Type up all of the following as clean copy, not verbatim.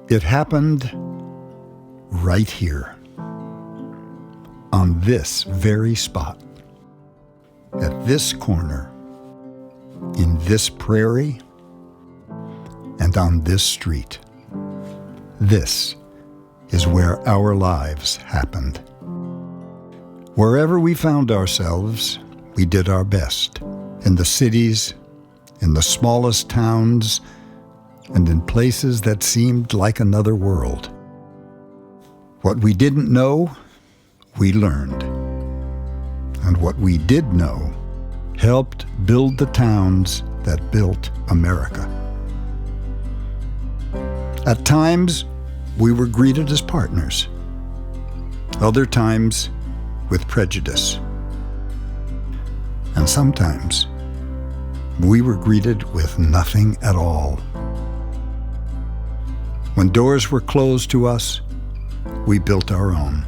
It happened right here, on this very spot, at this corner, in this prairie, and on this street. This is where our lives happened. Wherever we found ourselves, we did our best. In the cities, in the smallest towns, and in places that seemed like another world. What we didn't know, we learned. And what we did know helped build the towns that built America. At times, we were greeted as partners. Other times, with prejudice. And sometimes, we were greeted with nothing at all. When doors were closed to us, we built our own.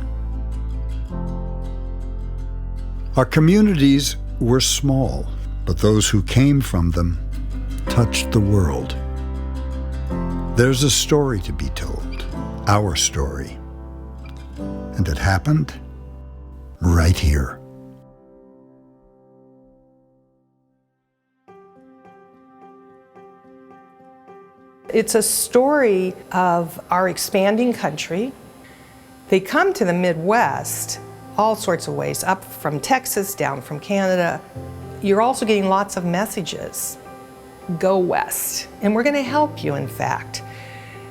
Our communities were small, but those who came from them touched the world. There's a story to be told, our story. And it happened right here. It's a story of our expanding country. They come to the Midwest all sorts of ways, up from Texas, down from Canada. You're also getting lots of messages. Go west, and we're going to help you, in fact.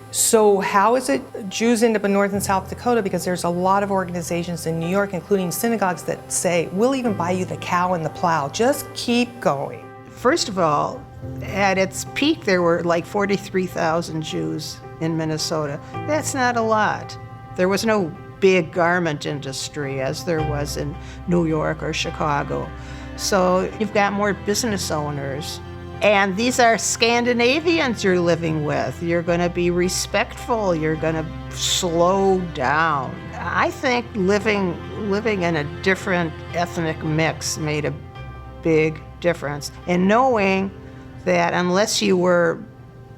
So how is it Jews end up in North and South Dakota? Because there's a lot of organizations in New York, including synagogues, that say, we'll even buy you the cow and the plow. Just keep going. First of all, at its peak, there were like 43,000 Jews in Minnesota. That's not a lot. There was no big garment industry as there was in New York or Chicago. So you've got more business owners. And these are Scandinavians you're living with. You're going to be respectful. You're going to slow down. I think living in a different ethnic mix made a big difference. And knowing that unless you were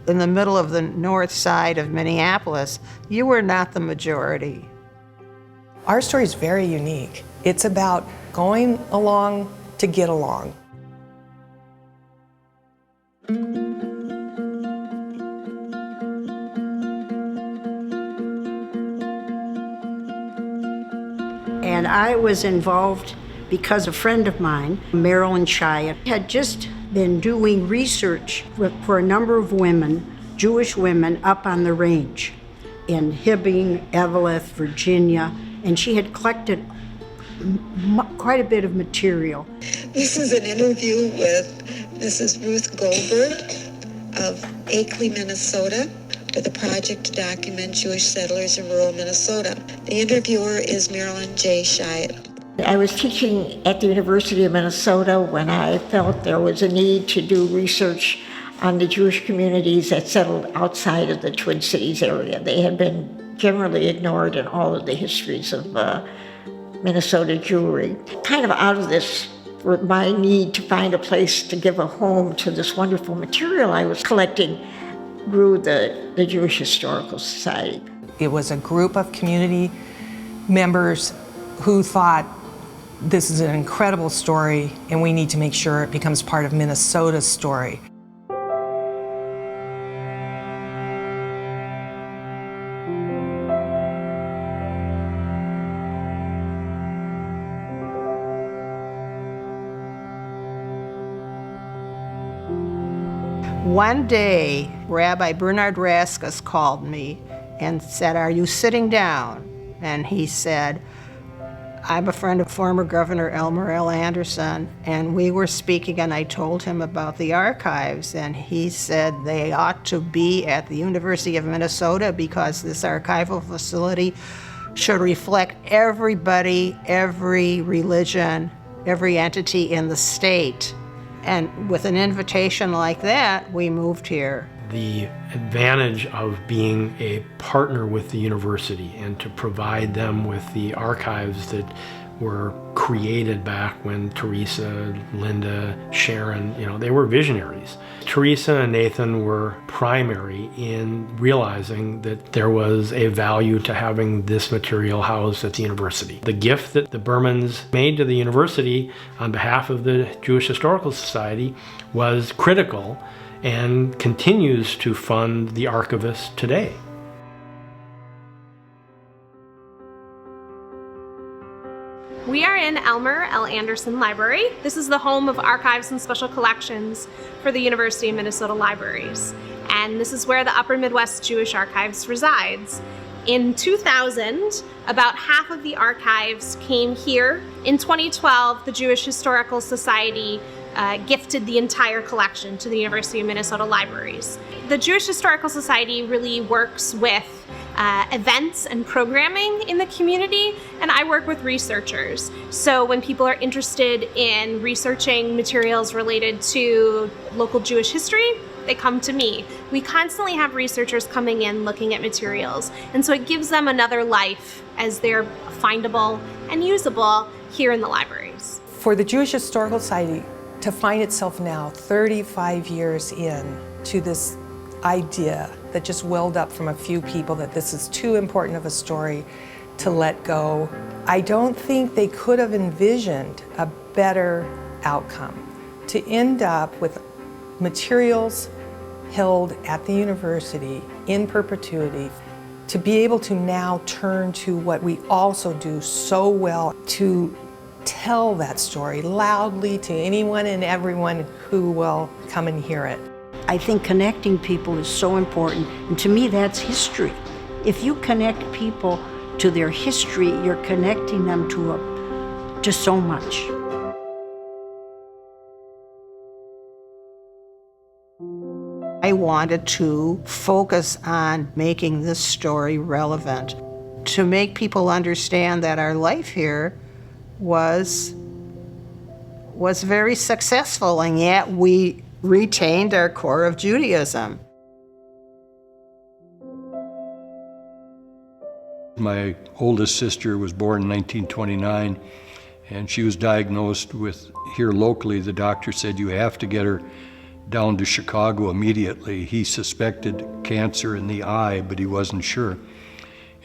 in the middle of the north side of Minneapolis, you were not the majority. Our story is very unique. It's about going along to get along. And I was involved because a friend of mine, Marilyn Chaya, had just been doing research for a number of women, Jewish women, up on the range in Hibbing, Eveleth, Virginia, and she had collected quite a bit of material. This is an interview with Mrs. Ruth Goldberg of Akeley, Minnesota, with a project to document Jewish settlers in rural Minnesota. The interviewer is Marilyn J. Chaya. I was teaching at the University of Minnesota when I felt there was a need to do research on the Jewish communities that settled outside of the Twin Cities area. They had been generally ignored in all of the histories of Minnesota Jewry. Kind of out of this, my need to find a place to give a home to this wonderful material I was collecting, grew the Jewish Historical Society. It was a group of community members who thought, this is an incredible story, and we need to make sure it becomes part of Minnesota's story. One day, Rabbi Bernard Raskus called me and said, "Are you sitting down?" And he said, "I'm a friend of former Governor Elmer L. Anderson," and we were speaking, and I told him about the archives, and he said they ought to be at the University of Minnesota because this archival facility should reflect everybody, every religion, every entity in the state. And with an invitation like that, we moved here. The advantage of being a partner with the university and to provide them with the archives that were created back when Teresa, Linda, Sharon, they were visionaries. Teresa and Nathan were primary in realizing that there was a value to having this material housed at the university. The gift that the Bermans made to the university on behalf of the Jewish Historical Society was critical and continues to fund the archivist today. We are in Elmer L. Anderson Library. This is the home of archives and special collections for the University of Minnesota Libraries. And this is where the Upper Midwest Jewish Archives resides. In 2000, about half of the archives came here. In 2012, the Jewish Historical Society gifted the entire collection to the University of Minnesota Libraries. The Jewish Historical Society really works with events and programming in the community, and I work with researchers. So when people are interested in researching materials related to local Jewish history, they come to me. We constantly have researchers coming in looking at materials, and so it gives them another life as they're findable and usable here in the libraries. For the Jewish Historical Society to find itself now 35 years in to this idea that just welled up from a few people that this is too important of a story to let go, I don't think they could have envisioned a better outcome. To end up with materials held at the university in perpetuity, to be able to now turn to what we also do so well, to tell that story loudly to anyone and everyone who will come and hear it. I think connecting people is so important, and to me that's history. If you connect people to their history, you're connecting them to so much. I wanted to focus on making this story relevant, to make people understand that our life here was very successful, and yet we retained our core of Judaism. My oldest sister was born in 1929, and she was diagnosed with, here locally, the doctor said, you have to get her down to Chicago immediately. He suspected cancer in the eye, but he wasn't sure.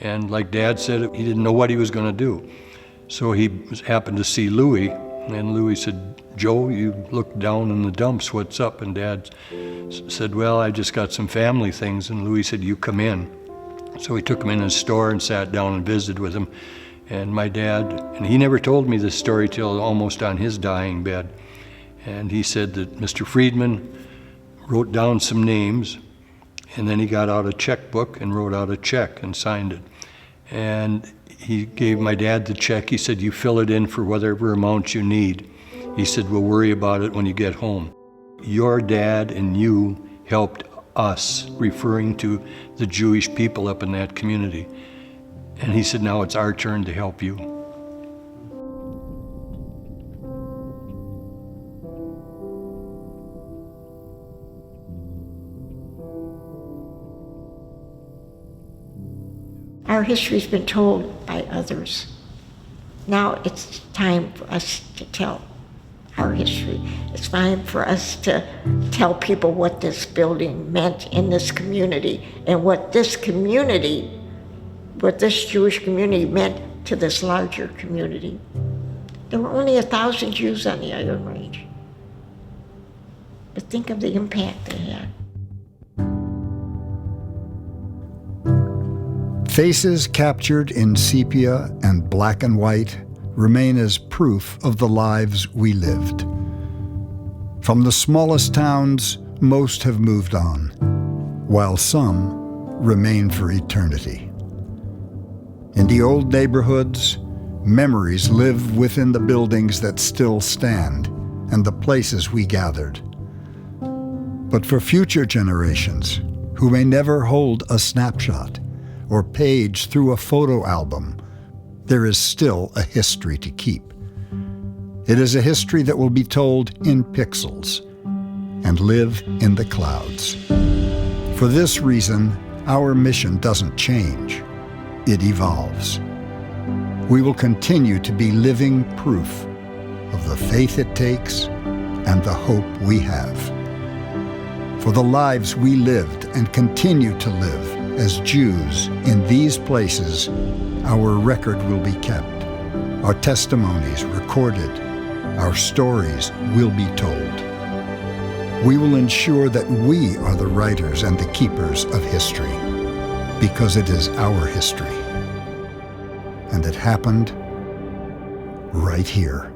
And like Dad said, he didn't know what he was going to do. So he happened to see Louis, and Louis said, Joe, you look down in the dumps, what's up? And Dad said, well, I just got some family things. And Louis said, you come in. So he took him in his store and sat down and visited with him. And my dad, and he never told me this story till almost on his dying bed. And he said that Mr. Friedman wrote down some names, and then he got out a checkbook and wrote out a check and signed it. And he gave my dad the check. He said, you fill it in for whatever amount you need. He said, we'll worry about it when you get home. Your dad and you helped us, referring to the Jewish people up in that community. And he said, now it's our turn to help you. Our history's been told by others. Now it's time for us to tell our history. It's time for us to tell people what this building meant in this community and what this community, what this Jewish community meant to this larger community. There were only 1,000 Jews on the Iron Range. But think of the impact they had. Faces captured in sepia and black and white remain as proof of the lives we lived. From the smallest towns, most have moved on, while some remain for eternity. In the old neighborhoods, memories live within the buildings that still stand and the places we gathered. But for future generations, who may never hold a snapshot or page through a photo album, there is still a history to keep. It is a history that will be told in pixels and live in the clouds. For this reason, our mission doesn't change, it evolves. we will continue to be living proof of the faith it takes and the hope we have. For the lives we lived and continue to live as Jews in these places, our record will be kept, our testimonies recorded, our stories will be told. We will ensure that we are the writers and the keepers of history, because it is our history. And it happened right here.